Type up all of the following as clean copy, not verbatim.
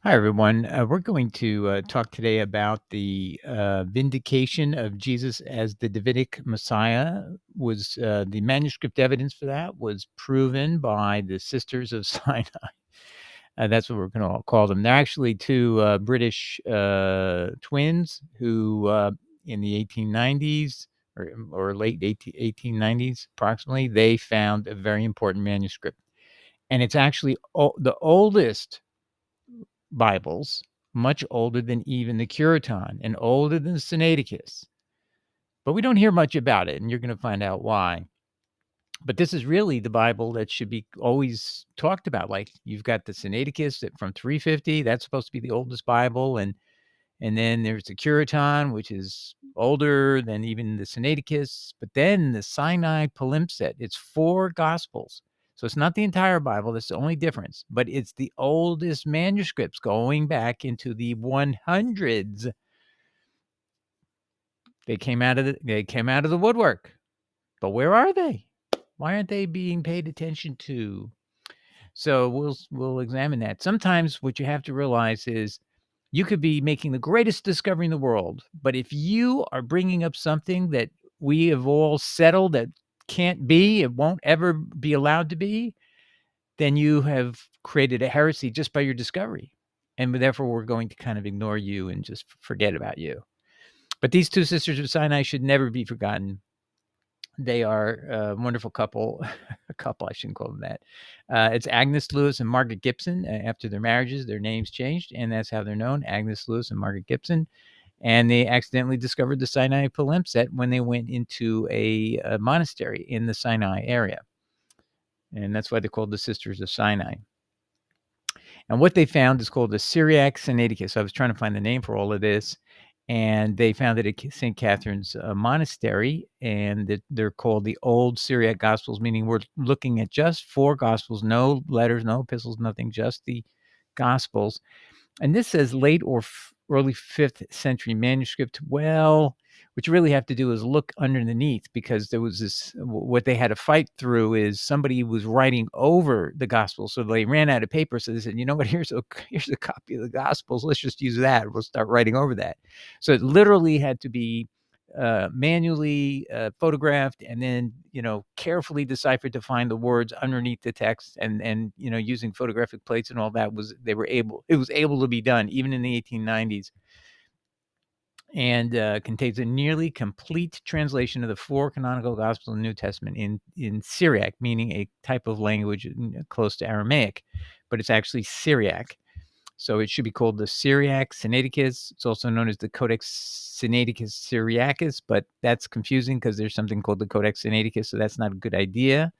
Hi, everyone. We're going to talk today about the vindication of Jesus as the Davidic Messiah. Was the manuscript evidence for that was proven by the Sisters of Sinai. That's what we're going to call them. They're actually two British twins who, in the 1890s or late 1890s, approximately, they found a very important manuscript, and it's actually the oldest Bibles, much older than even the Cureton and older than Sinaiticus. But we don't hear much about it, and you're going to find out why. But this is really the Bible that should be always talked about. Like you've got the Sinaiticus from 350. That's supposed to be the oldest Bible, and then there's the Cureton, which is older than even the Sinaiticus. But then the Sinai Palimpsest, it's 4 Gospels. So it's not the entire Bible. That's the only difference. But it's the oldest manuscripts going back into the 100s. They came out of the woodwork. But where are they? Why aren't they being paid attention to? So we'll examine that. Sometimes what you have to realize is you could be making the greatest discovery in the world, but if you are bringing up something that we have all settled that can't be, it won't ever be allowed to be, then you have created a heresy just by your discovery. And therefore, we're going to kind of ignore you and just forget about you. But these two sisters of Sinai should never be forgotten. They are a wonderful couple. A couple, I shouldn't call them that. It's Agnes Lewis and Margaret Gibson. After their marriages, their names changed, and that's how they're known, Agnes Lewis and Margaret Gibson. And they accidentally discovered the Sinai Palimpsest when they went into a monastery in the Sinai area. And that's why they're called the Sisters of Sinai. And what they found is called the Syriac Sinaiticus. So I was trying to find the name for all of this. And they found it at St. Catherine's Monastery, and they're called the Old Syriac Gospels, meaning we're looking at just 4 Gospels, no letters, no epistles, nothing, just the Gospels. And this says late or early 5th century manuscript. Well, what you really have to do is look underneath, because there was this, what they had to fight through is somebody was writing over the gospel. So they ran out of paper. So they said, you know what, here's a copy of the gospels. Let's just use that. We'll start writing over that. So it literally had to be manually photographed and then carefully deciphered to find the words underneath the text, and using photographic plates and all that it was able to be done even in the 1890s, and contains a nearly complete translation of the 4 canonical Gospels in the New Testament in Syriac, meaning a type of language close to Aramaic, but it's actually Syriac. So it should be called the Syriac Sinaiticus. It's also known as the Codex Sinaiticus Syriacus, but that's confusing because there's something called the Codex Sinaiticus, so that's not a good idea.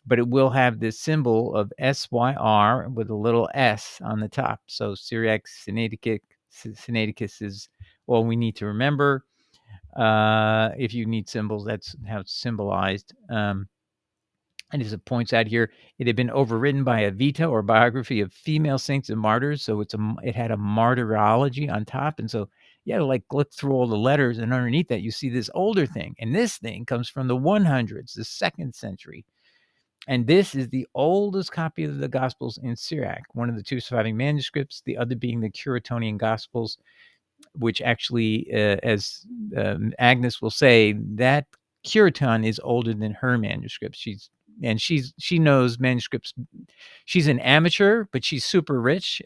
But it will have this symbol of SYR with a little S on the top. So Syriac Sinaiticus is all we need to remember. If you need symbols, that's how it's symbolized. And as it points out here, it had been overwritten by a vita or biography of female saints and martyrs. So it had a martyrology on top. And so you had to look through all the letters, and underneath that, you see this older thing. And this thing comes from the 100s, the 2nd century. And this is the oldest copy of the Gospels in Syriac, one of the 2 surviving manuscripts, the other being the Curetonian Gospels, which actually, as Agnes will say, that Cureton is older than her manuscript. She knows manuscripts. She's an amateur, but she's super rich,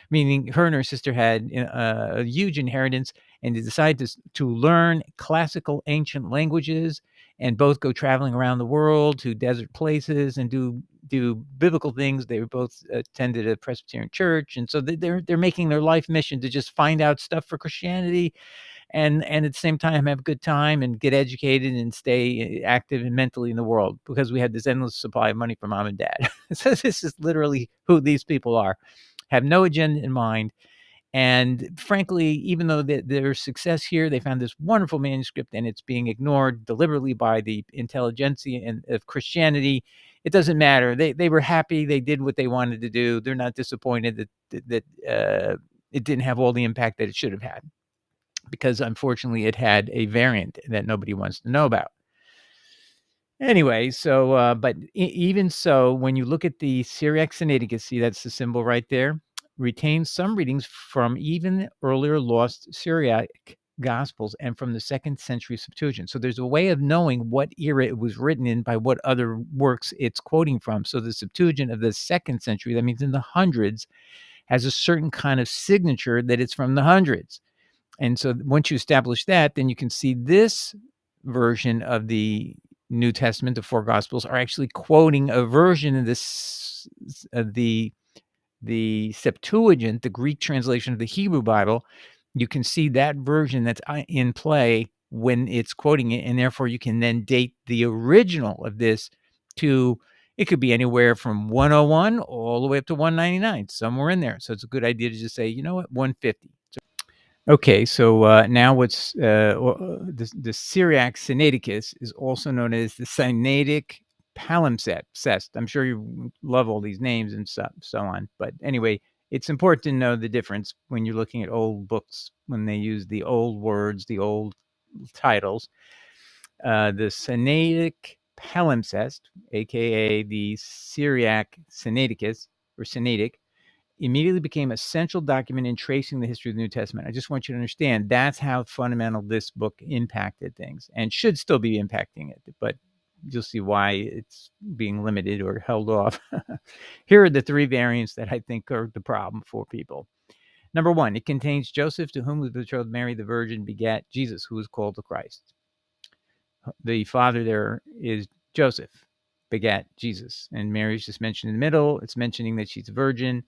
meaning her and her sister had a huge inheritance, and they decided to learn classical ancient languages and both go traveling around the world to desert places and do biblical things. They both attended a Presbyterian church, and so they're making their life mission to just find out stuff for Christianity, and at the same time have a good time and get educated and stay active and mentally in the world, because we had this endless supply of money from mom and dad. So this is literally who these people are. Have no agenda in mind. And frankly, even though their success here, they found this wonderful manuscript and it's being ignored deliberately by the intelligentsia and of Christianity. It doesn't matter. They were happy. They did what they wanted to do. They're not disappointed that it didn't have all the impact that it should have had, because unfortunately it had a variant that nobody wants to know about. Anyway, so but even so, when you look at the Syriac Sinaiticus, see, that's the symbol right there. retains some readings from even earlier lost Syriac Gospels and from the 2nd century Septuagint. So there's a way of knowing what era it was written in by what other works it's quoting from. So the Septuagint of the 2nd century, that means in the hundreds, has a certain kind of signature that it's from the hundreds. And so once you establish that, then you can see this version of the New Testament, the 4 Gospels, are actually quoting a version of this of the Septuagint, the Greek translation of the Hebrew Bible. You can see that version that's in play when it's quoting it, and therefore you can then date the original of this to, it could be anywhere from 101 all the way up to 199, somewhere in there. So it's a good idea to just say, you know what, 150. Okay, so now what's the Syriac Sinaiticus is also known as the Sinaitic Palimpsest. I'm sure you love all these names and so on, but anyway, it's important to know the difference when you're looking at old books, when they use the old words, the old titles. The Sinaitic Palimpsest, aka the Syriac Sinaiticus or Sinaitic, immediately became a central document in tracing the history of the New Testament. I just want you to understand that's how fundamental this book impacted things and should still be impacting it, but you'll see why it's being limited or held off. Here are the 3 variants that I think are the problem for people. Number 1, it contains Joseph, to whom was betrothed Mary the Virgin, begat Jesus, who is called the Christ. The father there is Joseph, begat Jesus, and Mary's just mentioned in the middle. It's mentioning that she's a virgin.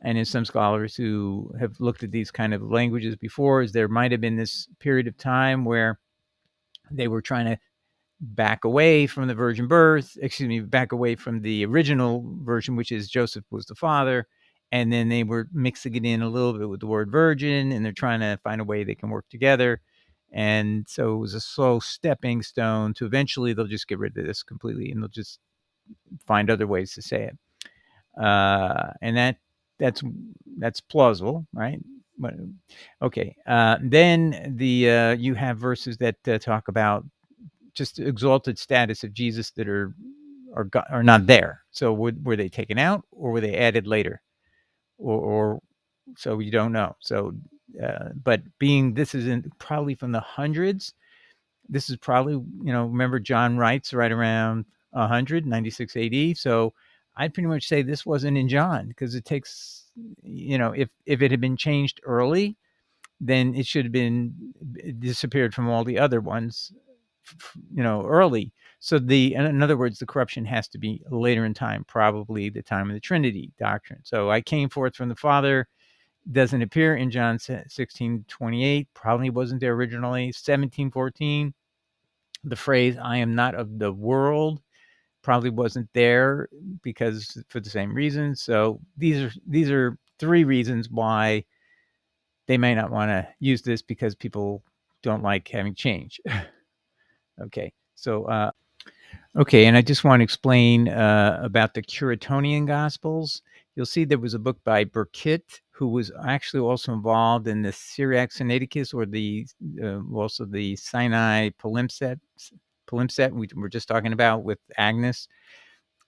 And in some scholars who have looked at these kind of languages before, is there might have been this period of time where they were trying to back away from the virgin birth, back away from the original version, which is Joseph was the father. And then they were mixing it in a little bit with the word virgin, and they're trying to find a way they can work together. And so it was a slow stepping stone to eventually they'll just get rid of this completely and they'll just find other ways to say it. And that's plausible, right? But, okay. Then you have verses that talk about just exalted status of Jesus that are not there. So were they taken out or were they added later, or so you don't know. So, but being this is probably from the hundreds. This is probably, remember John writes right around 196 AD. So I'd pretty much say this wasn't in John because it takes, if it had been changed early, then it should have been disappeared from all the other ones, early. So in other words, the corruption has to be later in time, probably the time of the Trinity doctrine. So I came forth from the Father doesn't appear in John 16:28, probably wasn't there originally. 17:14. The phrase "I am not of the world" probably wasn't there because for the same reason. So these are 3 reasons why they may not want to use this because people don't like having change. Okay, so okay, and I just want to explain about the Curetonian Gospels. You'll see there was a book by Burkitt who was actually also involved in the Syriac Sinaiticus or the also the Sinai Palimpsest we were just talking about with Agnes,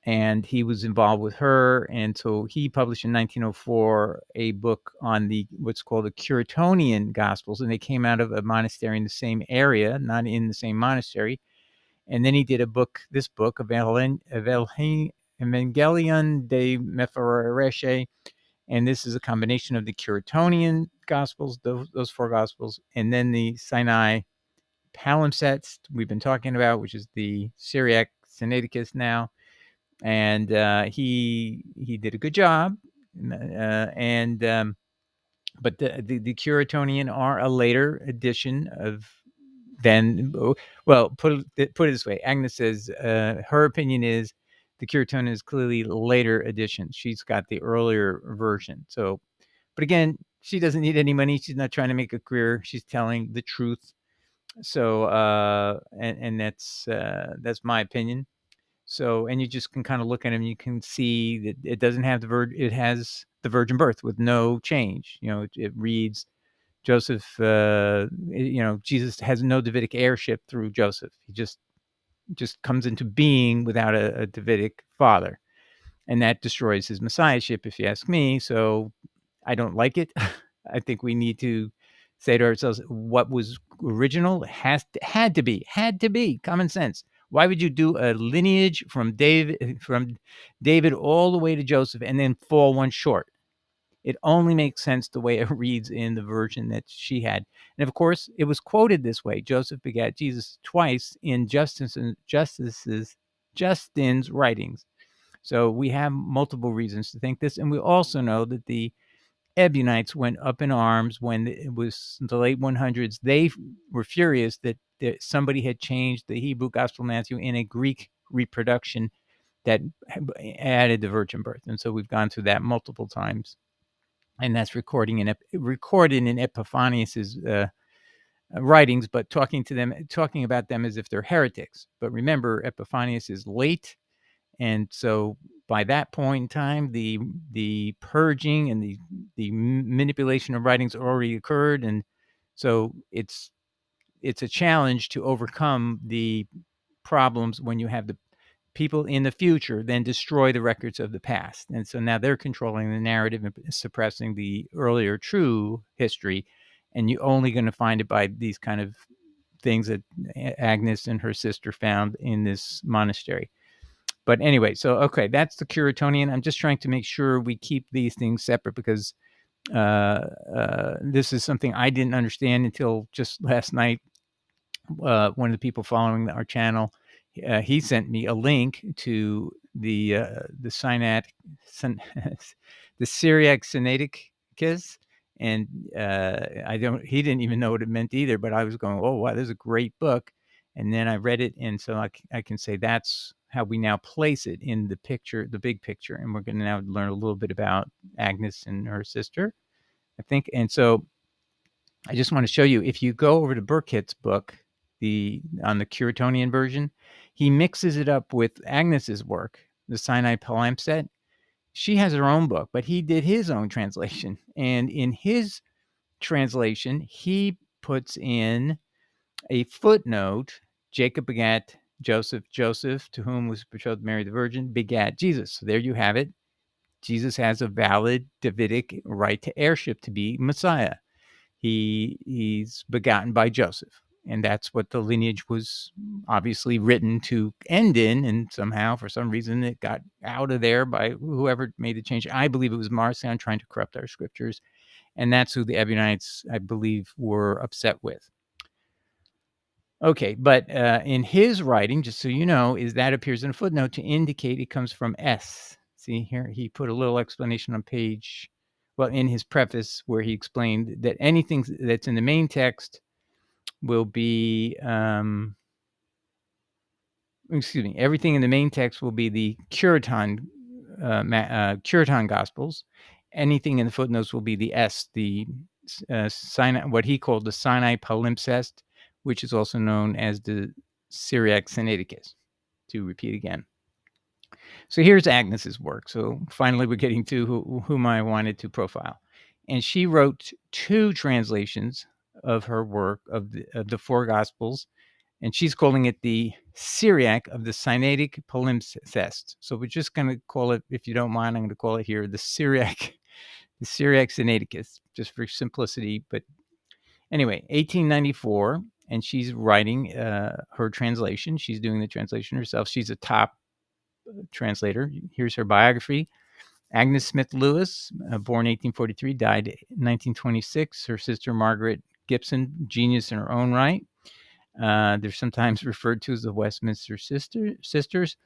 and he was involved with her, and so he published in 1904 a book on the what's called the Curetonian Gospels, and they came out of a monastery in the same area, not in the same monastery. And then he did this book, Evangelion de Mephireshe, and this is a combination of the Curetonian Gospels, those 4 Gospels, and then the Sinai Palimpsest we've been talking about, which is the Syriac Sinaiticus now. And he did a good job, but the Curetonian are a later edition of then. Well, put it this way, Agnes says her opinion is the Curetonian is clearly later edition. She's got the earlier version. So, but again, she doesn't need any money. She's not trying to make a career. She's telling the truth. So, and that's my opinion. So, and you just can kind of look at him. You can see that it doesn't have it has the virgin birth with no change. It reads Joseph. Jesus has no Davidic heirship through Joseph. He just comes into being without a Davidic father, and that destroys his messiahship, if you ask me. So, I don't like it. I think we need to say to ourselves, what was original had to be common sense. Why would you do a lineage from David all the way to Joseph and then fall one short? It only makes sense the way it reads in the version that she had. And of course, it was quoted this way: Joseph begat Jesus twice in Justin's writings. So we have multiple reasons to think this. And we also know that the Ebionites went up in arms when it was the late 100s. They were furious that somebody had changed the Hebrew Gospel of Matthew in a Greek reproduction that added the virgin birth. And so we've gone through that multiple times. And that's recorded in Epiphanius's writings, but talking about them as if they're heretics. But remember, Epiphanius is late, and so by that point in time, the purging and the manipulation of writings already occurred, and so it's a challenge to overcome the problems when you have the people in the future then destroy the records of the past. And so now they're controlling the narrative and suppressing the earlier true history. And you're only going to find it by these kind of things that Agnes and her sister found in this monastery. But anyway, so, okay, that's the Curetonian. I'm just trying to make sure we keep these things separate because this is something I didn't understand until just last night. One of the people following our channel, he sent me a link to the the Syriac Sinaiticus, and he didn't even know what it meant either. But I was going, oh wow, this is a great book, and then I read it, and so I can say that's how we now place it in the picture, the big picture, and we're going to now learn a little bit about Agnes and her sister, I think, and so. I just want to show you, if you go over to Burkitt's book, on the Curetonian version, he mixes it up with Agnes's work, the Sinai Palimpsest. She has her own book, but he did his own translation. And in his translation, he puts in a footnote: Jacob begat Joseph. Joseph, to whom was betrothed Mary the Virgin, begat Jesus. So there you have it. Jesus has a valid Davidic right to heirship, to be Messiah. He's begotten by Joseph, and that's what the lineage was obviously written to end in, and somehow, for some reason, it got out of there by whoever made the change. I believe it was Marcion trying to corrupt our scriptures, and that's who the Ebionites, I believe, were upset with. Okay, but in his writing, just so you know, is that appears in a footnote to indicate it comes from S. See here, he put a little explanation on page, well, in his preface, where he explained that anything that's in the main text will be, everything in the main text will be the Cureton Gospels. Anything in the footnotes will be the S, the Sinai, what he called the Sinai Palimpsest, which is also known as the Syriac Sinaiticus, to repeat again. So here's Agnes's work. So finally, we're getting to whom I wanted to profile. And she wrote 2 translations of her work of the 4 Gospels, and she's calling it the Syriac of the Sinaitic Palimpsest. So we're just going to call it, if you don't mind, I'm going to call it here the Syriac Sinaiticus, just for simplicity. But anyway, 1894, and she's writing her translation. She's doing the translation herself. She's a top translator. Here's her biography. Agnes Smith Lewis, born 1843, died 1926. Her sister Margaret Gibson, genius in her own right. They're sometimes referred to as the Westminster sisters.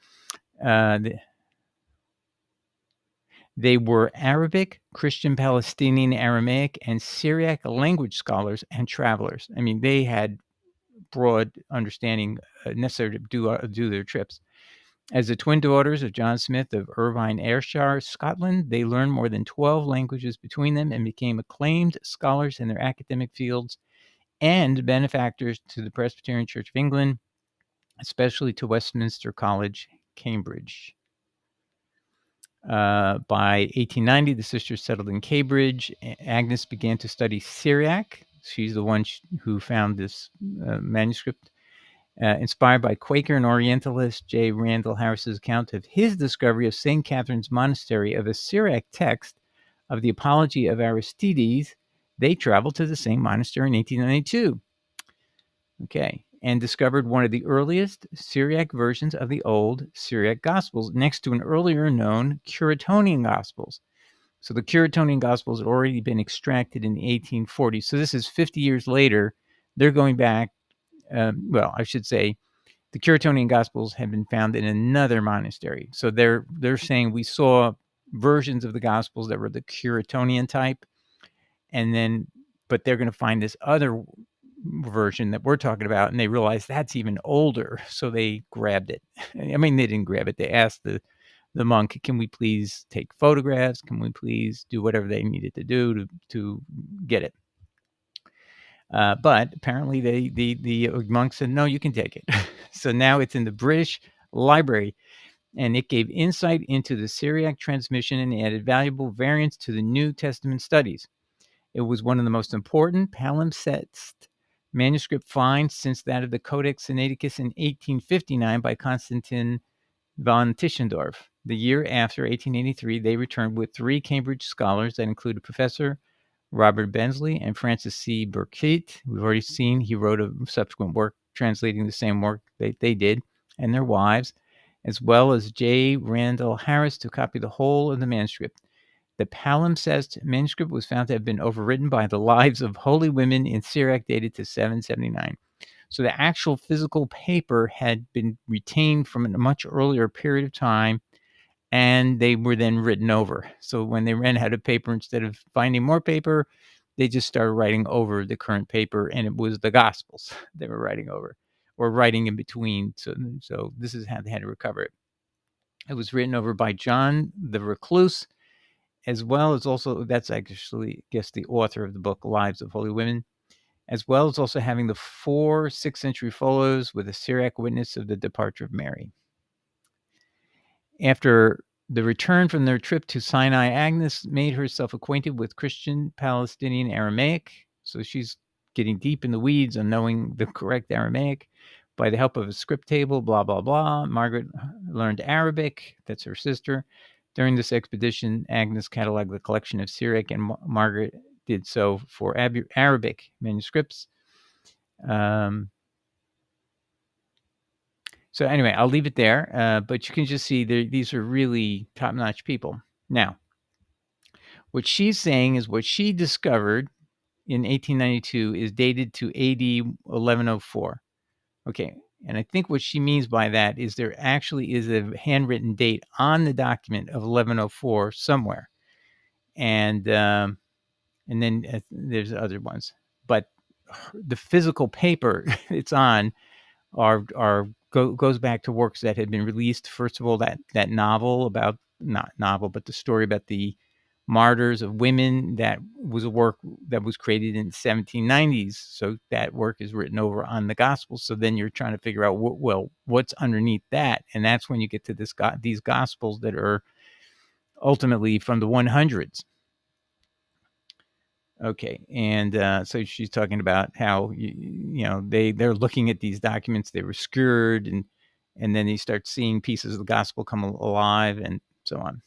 They were Arabic, Christian, Palestinian, Aramaic, and Syriac language scholars and travelers. I mean, they had broad understanding necessary to do their trips. As the twin daughters of John Smith of Irvine, Ayrshire, Scotland, they learned more than 12 languages between them and became acclaimed scholars in their academic fields and benefactors to the Presbyterian Church of England, especially to Westminster College, Cambridge. By 1890, the sisters settled in Cambridge. Agnes began to study Syriac. She's the one who found this manuscript. Inspired by Quaker and Orientalist J. Randall Harris's account of his discovery of St. Catherine's Monastery of a Syriac text of the Apology of Aristides, they traveled to the same monastery in 1892. Okay, and discovered one of the earliest Syriac versions of the old Syriac Gospels next to an earlier known Curetonian Gospels. So the Curetonian Gospels had already been extracted in the 1840s. So this is 50 years later. They're going back. I should say the Curetonian Gospels have been found in another monastery. So they're saying we saw versions of the Gospels that were the Curetonian type, and then, but they're going to find this other version that we're talking about, and they realize that's even older. So they grabbed it. I mean, they didn't grab it. They asked the monk, can we please take photographs? Can we please do whatever they needed to do to get it? But apparently the monk said, no, you can take it. So now it's in the British Library, and it gave insight into the Syriac transmission and added valuable variants to the New Testament studies. It was one of the most important palimpsest manuscript finds since that of the Codex Sinaiticus in 1859 by Constantine von Tischendorf. The year after, 1883, they returned with 3 Cambridge scholars that included Professor Robert Bensley and Francis C. Burkitt. We've already seen he wrote a subsequent work translating the same work they did, and their wives, as well as J. Randall Harris to copy the whole of the manuscript. The Palimpsest manuscript was found to have been overwritten by the lives of holy women in Syriac dated to 779. So the actual physical paper had been retained from a much earlier period of time, and they were then written over. So when they ran out of paper, instead of finding more paper, they just started writing over the current paper, and it was the Gospels they were writing over or writing in between. So this is how they had to recover it. It was written over by John the Recluse, as well as also, that's actually, I guess, the author of the book Lives of Holy Women, as well as also having the 4 6th century folios with a Syriac witness of the departure of Mary. After the return from their trip to Sinai, Agnes made herself acquainted with Christian Palestinian Aramaic. So she's getting deep in the weeds on knowing the correct Aramaic by the help of a script table, blah, blah, blah. Margaret learned Arabic. That's her sister. During this expedition, Agnes cataloged the collection of Syriac, and Margaret did so for Arabic manuscripts. So anyway, I'll leave it there, but you can just see these are really top-notch people. Now, what she's saying is what she discovered in 1892 is dated to AD 1104. Okay, and I think what she means by that is there actually is a handwritten date on the document of 1104 somewhere, and then there's other ones, but the physical paper it's on goes back to works that had been released. First of all, that novel about, not novel, but the story about the martyrs of women, that was a work that was created in the 1790s. So that work is written over on the Gospels. So then you're trying to figure out what's underneath that, and that's when you get to these Gospels that are ultimately from the 100s. Okay, and so she's talking about how they're looking at these documents, they were skewered, and then they start seeing pieces of the gospel come alive, and so on.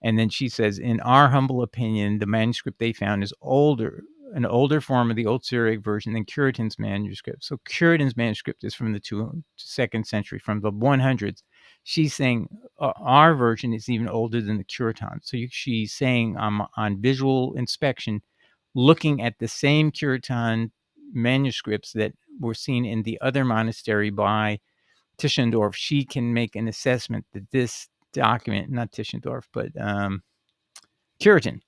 And then she says, in our humble opinion, the manuscript they found is an older form of the Old Syriac version than Cureton's manuscript. So Cureton's manuscript is from the 2nd century, from the 100s. She's saying our version is even older than the Cureton. So she's saying on visual inspection, looking at the same Cureton manuscripts that were seen in the other monastery by Tischendorf, she can make an assessment that this document, not Tischendorf, but Cureton,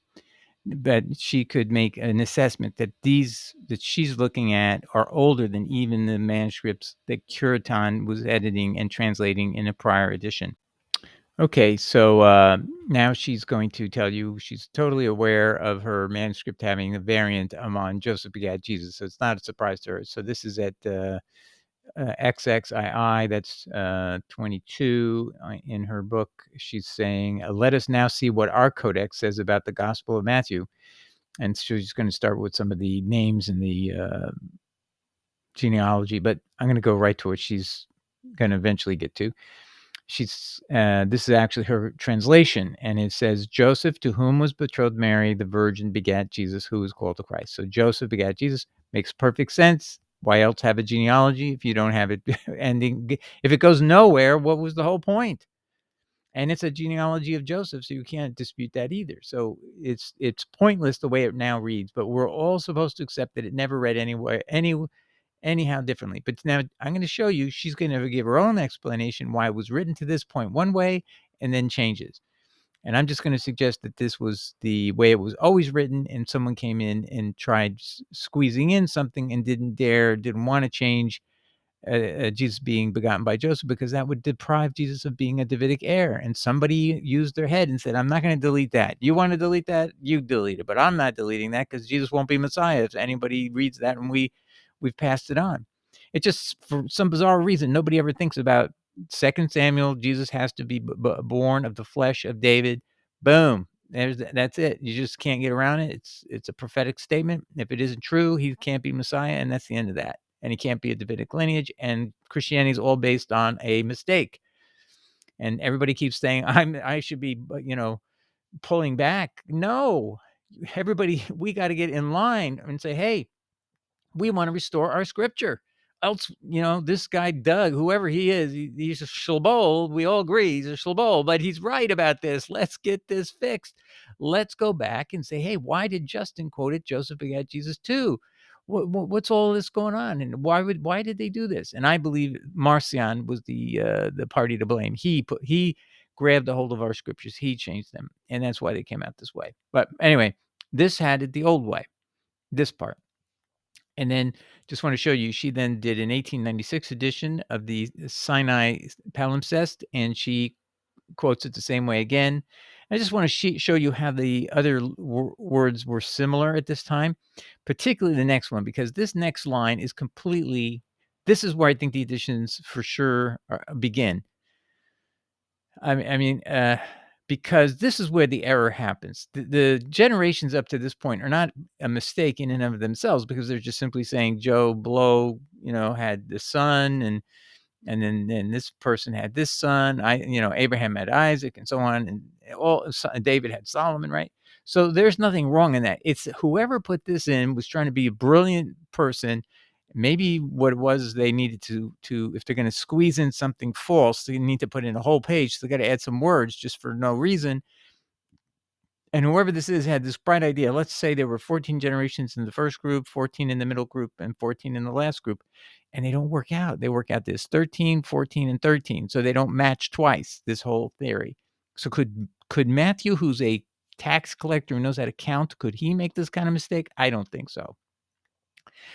that she could make an assessment that these that she's looking at are older than even the manuscripts that Cureton was editing and translating in a prior edition. Okay, so now she's going to tell you she's totally aware of her manuscript having a variant on Joseph begat Jesus, so it's not a surprise to her. So this is at XXII, that's 22 in her book. She's saying, let us now see what our codex says about the Gospel of Matthew. And she's going to start with some of the names in the genealogy, but I'm going to go right to what she's going to eventually get to. This is actually her translation, and it says, Joseph, to whom was betrothed Mary, the virgin, begat Jesus, who is called the Christ. So Joseph begat Jesus makes perfect sense. Why else have a genealogy if you don't have it ending? If it goes nowhere, what was the whole point? And it's a genealogy of Joseph, so you can't dispute that either. So it's pointless the way it now reads, but we're all supposed to accept that it never read anyhow differently. But now I'm going to show you, she's going to give her own explanation why it was written to this point one way and then changes. And I'm just going to suggest that this was the way it was always written, and someone came in and tried squeezing in something and didn't want to change Jesus being begotten by Joseph, because that would deprive Jesus of being a Davidic heir. And somebody used their head and said, I'm not going to delete that. You want to delete that? You delete it. But I'm not deleting that, because Jesus won't be Messiah if anybody reads that and we've passed it on. It just, for some bizarre reason, nobody ever thinks about 2 Samuel. Jesus has to be born of the flesh of David. Boom. That's it. You just can't get around it. It's a prophetic statement. If it isn't true, he can't be Messiah, and that's the end of that. And he can't be a Davidic lineage, and Christianity is all based on a mistake. And everybody keeps saying I should be, pulling back. No, everybody, we got to get in line and say, hey, we want to restore our scripture. Else, this guy Doug, whoever he is, he's a schlebol. We all agree he's a schlebol, but he's right about this. Let's get this fixed. Let's go back and say, hey, why did Justin quote it? Joseph begat Jesus too. What's all this going on, and why did they do this? And I believe Marcion was the party to blame. He grabbed a hold of our scriptures. He changed them, and that's why they came out this way. But anyway, this had it the old way. This part. And then just want to show you, she then did an 1896 edition of the Sinai Palimpsest, and she quotes it the same way again. I just want to show you how the other words were similar at this time, particularly the next one, because this next line is this is where I think the editions for sure begin. Because this is where the error happens. The generations up to this point are not a mistake in and of themselves, because they're just simply saying Joe Blow, had the son, and then this person had this son. Abraham had Isaac, and so on, and David had Solomon, right? So there's nothing wrong in that. It's whoever put this in was trying to be a brilliant person. Maybe what it was is they needed to if they're going to squeeze in something false, they need to put in a whole page. So they got to add some words just for no reason. And whoever this is had this bright idea. Let's say there were 14 generations in the first group, 14 in the middle group, and 14 in the last group. And they don't work out. They work out this 13, 14, and 13. So they don't match twice, this whole theory. So could Matthew, who's a tax collector who knows how to count, could he make this kind of mistake? I don't think so.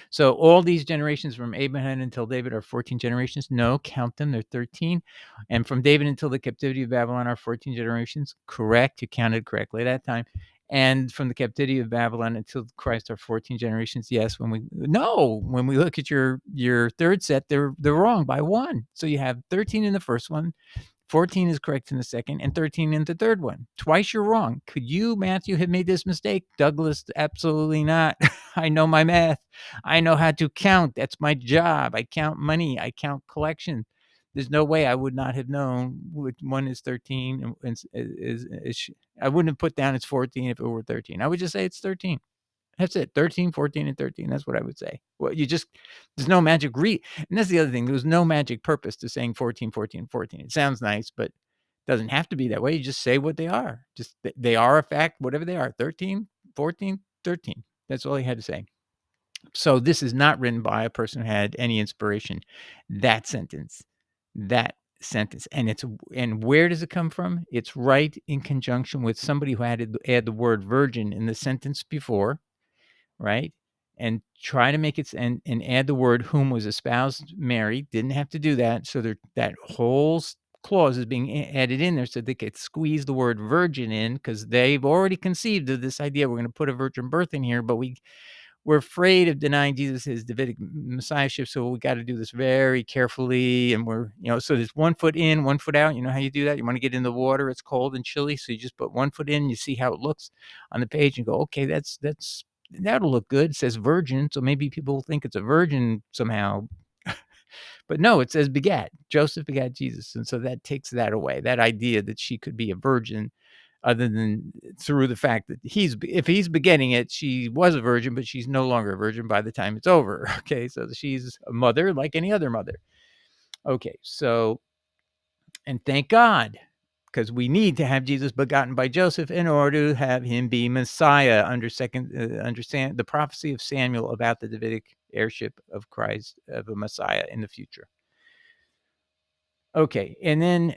So all these generations from Abraham until David are 14 generations. No, count them. They're 13. And from David until the captivity of Babylon are 14 generations. Correct. You counted correctly at that time. And from the captivity of Babylon until Christ are 14 generations. Yes. When we look at your third set, they're wrong by one. So you have 13 in the first one, 14 is correct in the second, and 13 in the third one. Twice you're wrong. Could you, Matthew, have made this mistake? Douglas, absolutely not. I know my math. I know how to count. That's my job. I count money. I count collection. There's no way I would not have known which one is 13. I wouldn't have put down it's 14 if it were 13. I would just say it's 13. That's it. 13, 14, and 13. That's what I would say. Well, there's no magic and that's the other thing. There was no magic purpose to saying 14, 14, 14. It sounds nice, but it doesn't have to be that way. You just say what they are. Just they are a fact, whatever they are. 13, 14, 13. That's all he had to say. So this is not written by a person who had any inspiration. That sentence. And where does it come from? It's right in conjunction with somebody who had to add the word virgin in the sentence before, right? And try to make it and add the word whom was espoused Mary. Didn't have to do that. So that whole clause is being added in there so they could squeeze the word virgin in, because they've already conceived of this idea. We're going to put a virgin birth in here, but we're afraid of denying Jesus his Davidic messiahship, so we got to do this very carefully. And so there's 1 foot in, 1 foot out. You know how you do that? You want to get in the water, it's cold and chilly, so you just put 1 foot in, you see how it looks on the page, and go, okay, that'll look good. It says virgin, so maybe people think it's a virgin somehow. But no, it says begat. Joseph begat Jesus. And so that takes that away, that idea that she could be a virgin, other than through the fact that if he's begetting it, she was a virgin, but she's no longer a virgin by the time it's over. Okay, so she's a mother like any other mother. Okay, so, and thank God, because we need to have Jesus begotten by Joseph in order to have him be Messiah. Understand the prophecy of Samuel about the Davidic heirship of Christ, of a Messiah in the future. Okay, and then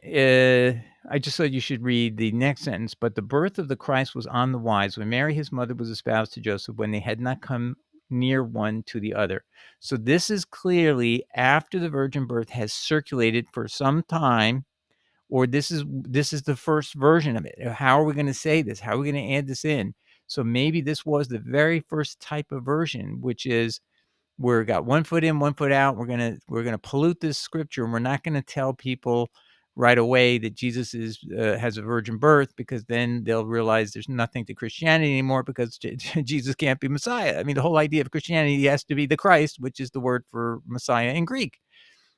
I just thought you should read the next sentence. But the birth of the Christ was on the wise when Mary, his mother, was espoused to Joseph, when they had not come near one to the other. So this is clearly after the virgin birth has circulated for some time, or this is the first version of it. How are we going to say this? How are we going to add this in? So maybe this was the very first type of version, which is, we're got one foot in, one foot out. We're gonna pollute this scripture, and we're not gonna tell people right away that Jesus has a virgin birth, because then they'll realize there's nothing to Christianity anymore, because Jesus can't be Messiah. I mean, the whole idea of Christianity has to be the Christ, which is the word for Messiah in Greek.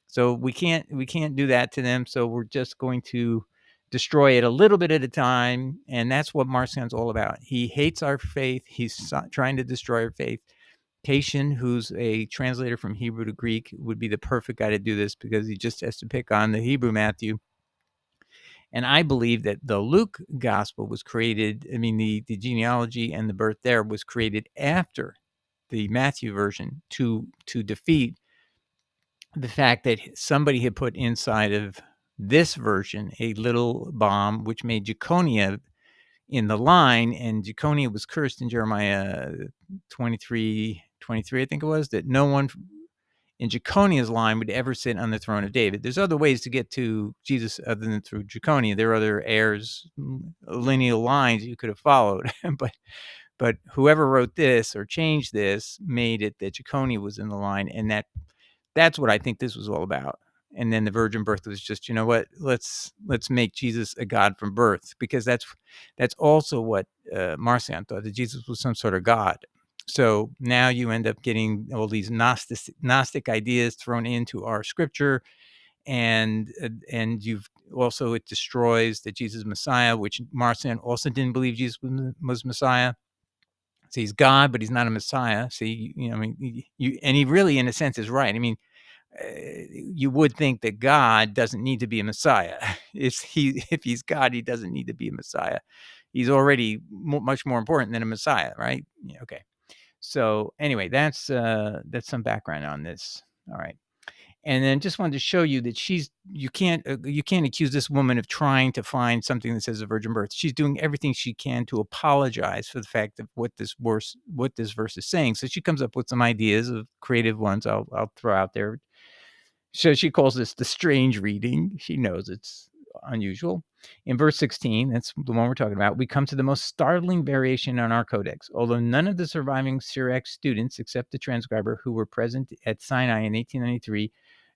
So we can't do that to them. So we're just going to destroy it a little bit at a time, and that's what Marcion's all about. He hates our faith. He's trying to destroy our faith. Cation, who's a translator from Hebrew to Greek, would be the perfect guy to do this, because he just has to pick on the Hebrew Matthew. And I believe that the Luke gospel was created, the genealogy and the birth there was created after the Matthew version to defeat the fact that somebody had put inside of this version a little bomb which made Jeconiah in the line, and Jeconiah was cursed in Jeremiah 23, I think it was, that no one in Jeconiah's line would ever sit on the throne of David. There's other ways to get to Jesus other than through Jeconiah. There are other heirs, lineal lines you could have followed, but whoever wrote this or changed this made it that Jeconiah was in the line, and that's what I think this was all about. And then the virgin birth was just, you know what, let's make Jesus a God from birth, because that's also what Marcion thought, that Jesus was some sort of God. So now you end up getting all these Gnostic ideas thrown into our scripture, and you've also, it destroys that Jesus is Messiah, which Marcion also didn't believe Jesus was Messiah. So he's God, but he's not a Messiah. See, and he really, in a sense, is right. You would think that God doesn't need to be a Messiah. If he's God, he doesn't need to be a Messiah. He's already much more important than a Messiah, right? Yeah, okay. So anyway, that's some background on this. All right. And then just wanted to show you that you can't accuse this woman of trying to find something that says a virgin birth. She's doing everything she can to apologize for the fact of what this verse is saying. So she comes up with some ideas of creative ones I'll throw out there. So she calls this the strange reading. She knows it's unusual. In verse 16, that's the one we're talking about, we come to the most startling variation on our codex. Although none of the surviving Syriac students, except the transcriber who were present at Sinai in 1893,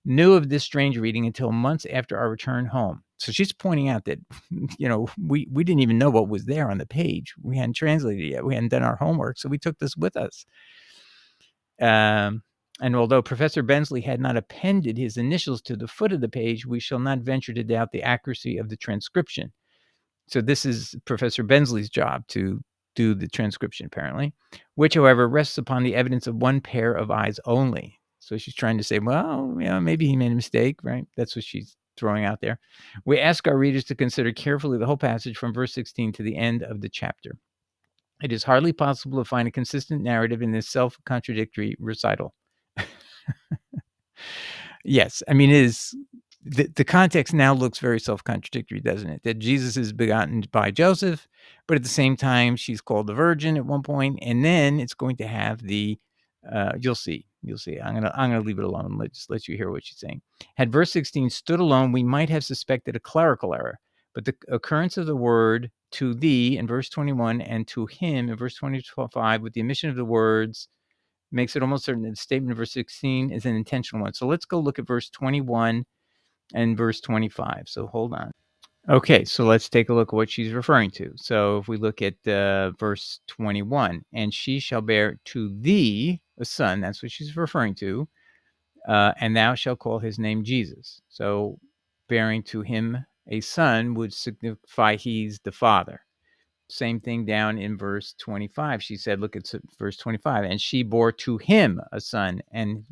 knew of this strange reading until months after our return home. So she's pointing out that, we didn't even know what was there on the page. We hadn't translated it yet. We hadn't done our homework. So we took this with us. And although Professor Bensley had not appended his initials to the foot of the page, we shall not venture to doubt the accuracy of the transcription. So this is Professor Bensley's job to do the transcription, apparently, which, however, rests upon the evidence of one pair of eyes only. So she's trying to say, well, maybe he made a mistake, right? That's what she's throwing out there. We ask our readers to consider carefully the whole passage from verse 16 to the end of the chapter. It is hardly possible to find a consistent narrative in this self-contradictory recital. Yes, it is. The context now looks very self-contradictory, doesn't it? That Jesus is begotten by Joseph, but at the same time, she's called the Virgin at one point, and then it's going to have the. You'll see. I'm gonna leave it alone. Let's let you hear what she's saying. Had verse 16 stood alone, we might have suspected a clerical error, but the occurrence of the word "to thee" in verse 21 and "to him" in verse 25, with the omission of the words, makes it almost certain that the statement of verse 16 is an intentional one. So let's go look at verse 21 and verse 25. So hold on. Okay, so let's take a look at what she's referring to. So if we look at verse 21, and she shall bear to thee a son, that's what she's referring to. and thou shalt call his name Jesus. So bearing to him a son would signify he's the father. Same thing down in verse 25. She said, look at verse 25, and she bore to him a son, and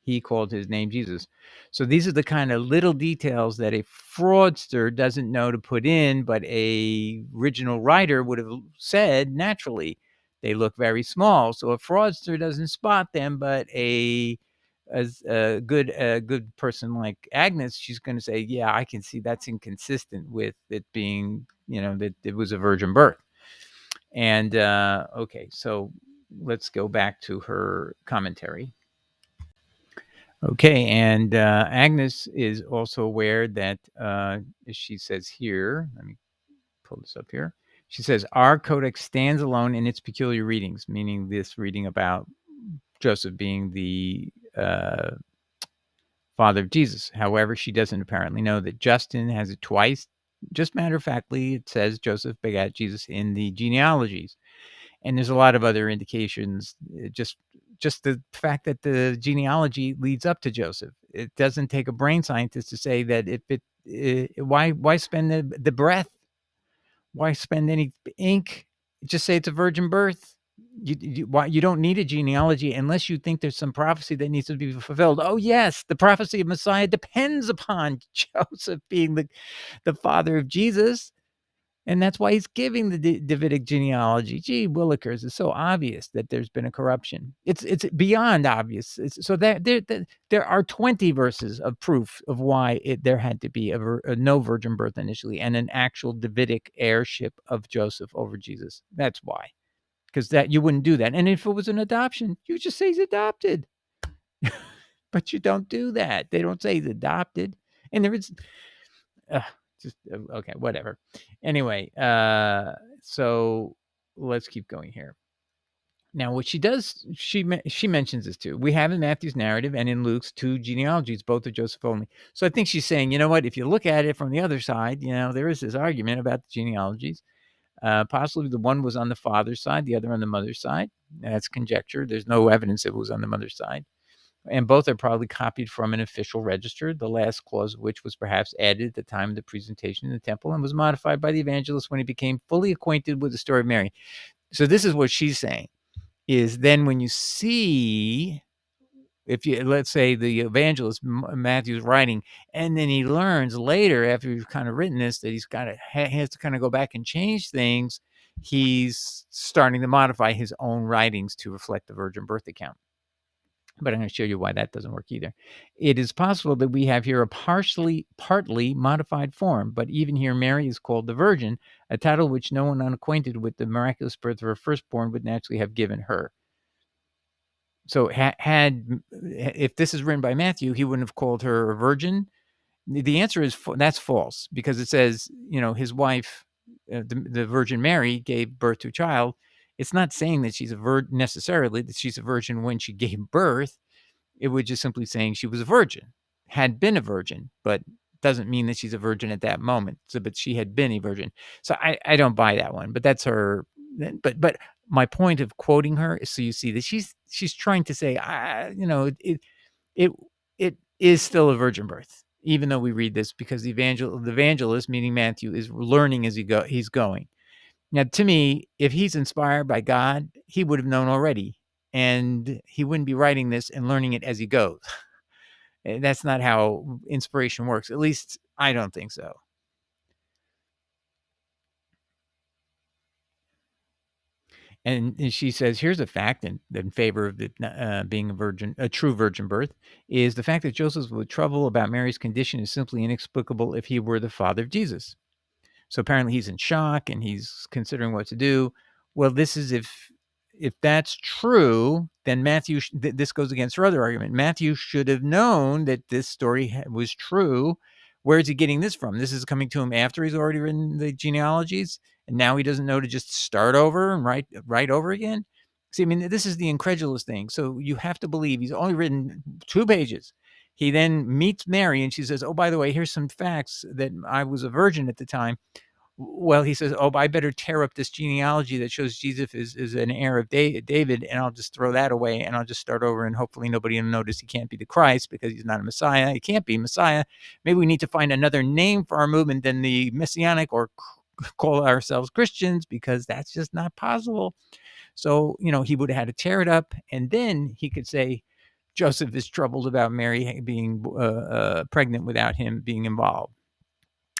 he called his name Jesus. So these are the kind of little details that a fraudster doesn't know to put in, but a original writer would have said naturally. They look very small, so a fraudster doesn't spot them, but as a good person like Agnes, she's going to say, yeah, I can see that's inconsistent with it being, that it was a virgin birth. And okay, so let's go back to her commentary. Okay, and Agnes is also aware that, as she says here, let me pull this up here. She says, our codex stands alone in its peculiar readings, meaning this reading about Joseph being the father of Jesus. However, she doesn't apparently know that Justin has it twice. Just matter of factly, it says Joseph begat Jesus in the genealogies. And there's a lot of other indications, just the fact that the genealogy leads up to Joseph. It doesn't take a brain scientist to say that if why spend the breath? Why spend any ink? Just say it's a virgin birth. You don't need a genealogy unless you think there's some prophecy that needs to be fulfilled. Oh yes, the prophecy of Messiah depends upon Joseph being the father of Jesus. And that's why he's giving the Davidic genealogy. Gee willikers, it's so obvious that there's been a corruption. It's beyond obvious. So there are 20 verses of proof of why there had to be a no virgin birth initially and an actual Davidic heirship of Joseph over Jesus. That's why. Because that you wouldn't do that. And if it was an adoption, you just say he's adopted. But you don't do that. They don't say he's adopted. And there is... just okay, whatever. Anyway, so let's keep going here. Now, what she does, she mentions this too. We have in Matthew's narrative and in Luke's 2 genealogies, both of Joseph only. So I think she's saying, you know what? If you look at it from the other side, there is this argument about the genealogies. Possibly the one was on the father's side, the other on the mother's side. That's conjecture. There's no evidence it was on the mother's side. And both are probably copied from an official register, the last clause of which was perhaps added at the time of the presentation in the temple and was modified by the evangelist when he became fully acquainted with the story of Mary. So this is what she's saying, is then when you see, let's say the evangelist, Matthew's writing, and then he learns later after he's kind of written this that he has to kind of go back and change things, he's starting to modify his own writings to reflect the virgin birth account. But I'm going to show you why that doesn't work either. It is possible that we have here a partly modified form, but even here Mary is called the Virgin, a title which no one unacquainted with the miraculous birth of her firstborn would naturally have given her. So if this is written by Matthew, he wouldn't have called her a virgin. The answer is that's false, because it says, his wife, the Virgin Mary, gave birth to a child. It's not saying that she's a virgin necessarily, that she's a virgin when she gave birth. It would just simply saying she was a virgin, had been a virgin, but doesn't mean that she's a virgin at that moment. So, but she had been a virgin. So I don't buy that one, but that's her. But my point of quoting her is so you see that she's trying to say, it is still a virgin birth, even though we read this, because the evangelist, meaning Matthew, is learning as he's going. Now, to me, if he's inspired by God, he would have known already, and he wouldn't be writing this and learning it as he goes. That's not how inspiration works. At least I don't think so. And she says, here's a fact in favor of it being a true virgin birth, is the fact that Joseph would trouble about Mary's condition is simply inexplicable if he were the father of Jesus. So apparently he's in shock and he's considering what to do. Well, this is if that's true, then Matthew, this goes against her other argument. Matthew should have known that this story was true. Where is he getting this from? This is coming to him after he's already written the genealogies, and now he doesn't know to just start over and write over again. See, I mean, this is the incredulous thing. So you have to believe he's only written 2 pages. He then meets Mary, and she says, "Oh, by the way, here's some facts that I was a virgin at the time." Well, he says, "Oh, I better tear up this genealogy that shows Jesus is an heir of David, and I'll just throw that away, and I'll just start over, and hopefully nobody will notice he can't be the Christ because he's not a Messiah. He can't be Messiah. Maybe we need to find another name for our movement than the Messianic, or call ourselves Christians, because that's just not possible." So, he would have had to tear it up, and then he could say Joseph is troubled about Mary being pregnant without him being involved.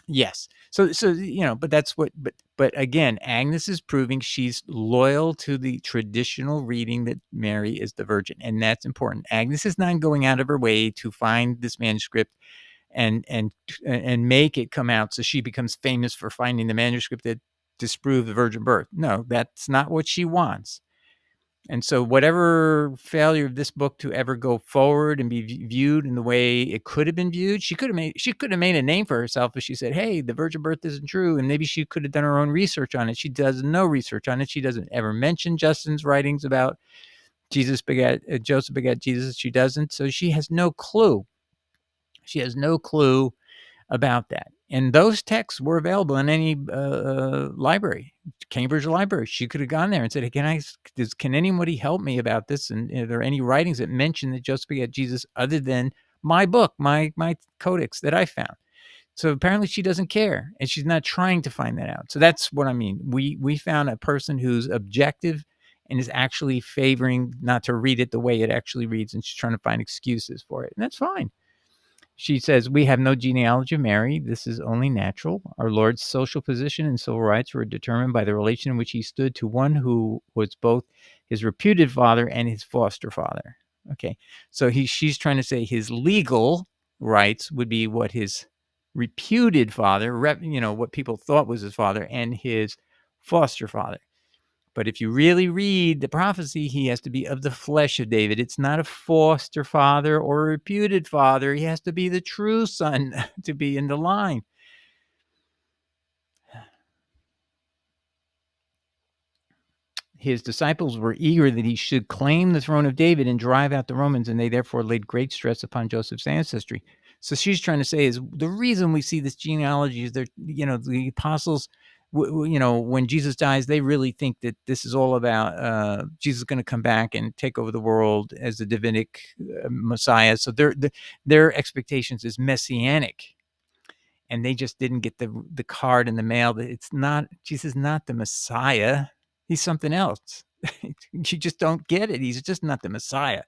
Yes. So but that's what. But again, Agnes is proving she's loyal to the traditional reading that Mary is the Virgin, and that's important. Agnes is not going out of her way to find this manuscript and make it come out so she becomes famous for finding the manuscript that disprove the virgin birth. No, that's not what she wants. And so whatever failure of this book to ever go forward and be viewed in the way it could have been viewed, she could have made a name for herself if she said, "Hey, the virgin birth isn't true," and maybe she could have done her own research on it. She does no research on it. She doesn't ever mention Justin's writings about Joseph begat Jesus. She doesn't. So she has no clue. She has no clue about that. And those texts were available in any library, Cambridge Library. She could have gone there and said, "Hey, can anybody help me about this? And are there any writings that mention that Joseph begat Jesus other than my book, my codex that I found?" So apparently she doesn't care, and she's not trying to find that out. So that's what I mean. We found a person who's objective and is actually favoring not to read it the way it actually reads, and she's trying to find excuses for it. And that's fine. She says, "We have no genealogy of Mary. This is only natural. Our Lord's social position and civil rights were determined by the relation in which he stood to one who was both his reputed father and his foster father." Okay, so she's trying to say his legal rights would be what his reputed father, what people thought was his father, and his foster father. But if you really read the prophecy, he has to be of the flesh of David. It's not a foster father or a reputed father. He has to be the true son to be in the line. His disciples were eager that he should claim the throne of David and drive out the Romans, and they therefore laid great stress upon Joseph's ancestry. So she's trying to say is the reason we see this genealogy is the apostles, when Jesus dies, they really think that this is all about Jesus is going to come back and take over the world as the Davidic Messiah. So their expectations is messianic. And they just didn't get the card in the mail that Jesus is not the Messiah. He's something else. You just don't get it. He's just not the Messiah.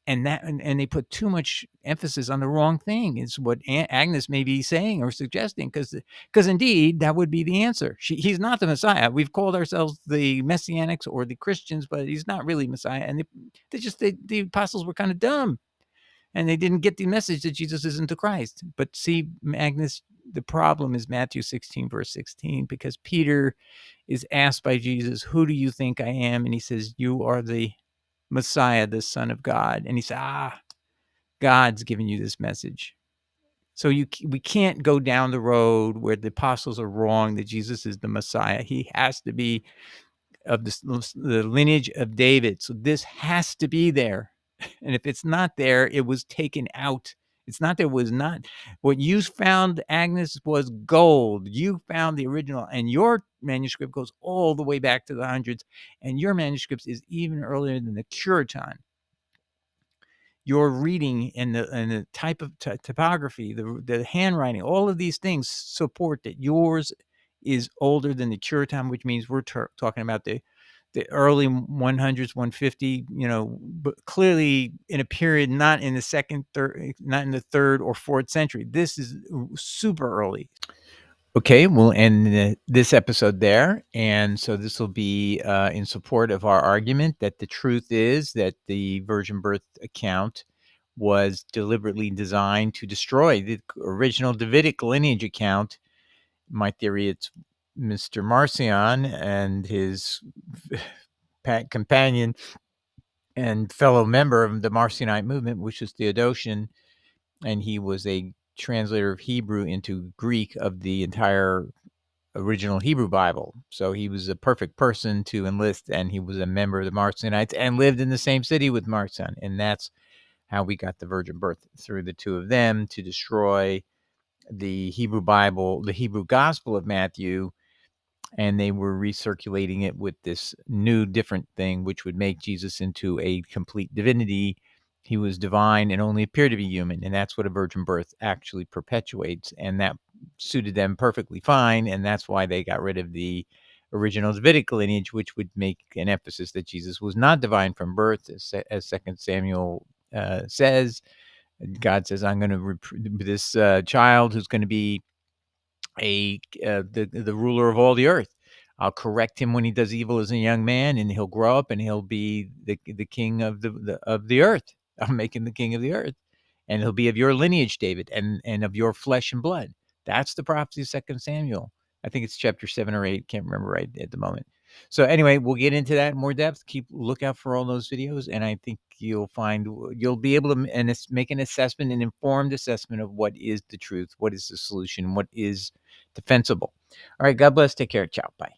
And they put too much emphasis on the wrong thing, is what Agnes may be saying or suggesting, because indeed that would be the answer. He's not the Messiah. We've called ourselves the Messianics or the Christians, but he's not really Messiah. And the apostles were kind of dumb, and they didn't get the message that Jesus isn't the Christ. But see, Agnes, the problem is Matthew 16, verse 16, because Peter is asked by Jesus, "Who do you think I am?" And he says, "You are the Messiah, the Son of God." And he said, God's given you this message. So we can't go down the road where the apostles are wrong that Jesus is the Messiah. He has to be of the lineage of David. So this has to be there. And if it's not there, it was taken out. It's not there was not. What you found, Agnes, was gold. You found the original, and your manuscript goes all the way back to the hundreds, and your manuscript is even earlier than the Cureton. Your reading and the type of typography, the handwriting, all of these things support that yours is older than the Cureton, which means we're talking about the early 100s, 150, but clearly in a period not in the third or fourth century. This is super early. Okay, we'll end this episode there. And so this will be in support of our argument that the truth is that the virgin birth account was deliberately designed to destroy the original Davidic lineage account. My theory, it's Mr. Marcion and his companion and fellow member of the Marcionite movement, which was Theodotion, and he was a translator of Hebrew into Greek of the entire original Hebrew Bible. So he was a perfect person to enlist, and he was a member of the Marcionites and lived in the same city with Marcion. And that's how we got the virgin birth, through the two of them, to destroy the Hebrew Bible, the Hebrew Gospel of Matthew, and they were recirculating it with this new, different thing, which would make Jesus into a complete divinity. He was divine and only appeared to be human, and that's what a virgin birth actually perpetuates, and that suited them perfectly fine, and that's why they got rid of the original Davidic lineage, which would make an emphasis that Jesus was not divine from birth, as 2 Samuel says. God says, I'm going to this child who's going to be the ruler of all the earth. I'll correct him when he does evil as a young man, and he'll grow up and he'll be the king of the earth. I'll make him the king of the earth, and he'll be of your lineage, David, and of your flesh and blood. That's the prophecy of 2 Samuel. I think it's chapter 7 or 8. Can't remember right at the moment. So anyway, we'll get into that in more depth. Look out for all those videos, and I think you'll be able to make an assessment, an informed assessment of what is the truth, what is the solution, what is defensible. All right, God bless. Take care. Ciao. Bye.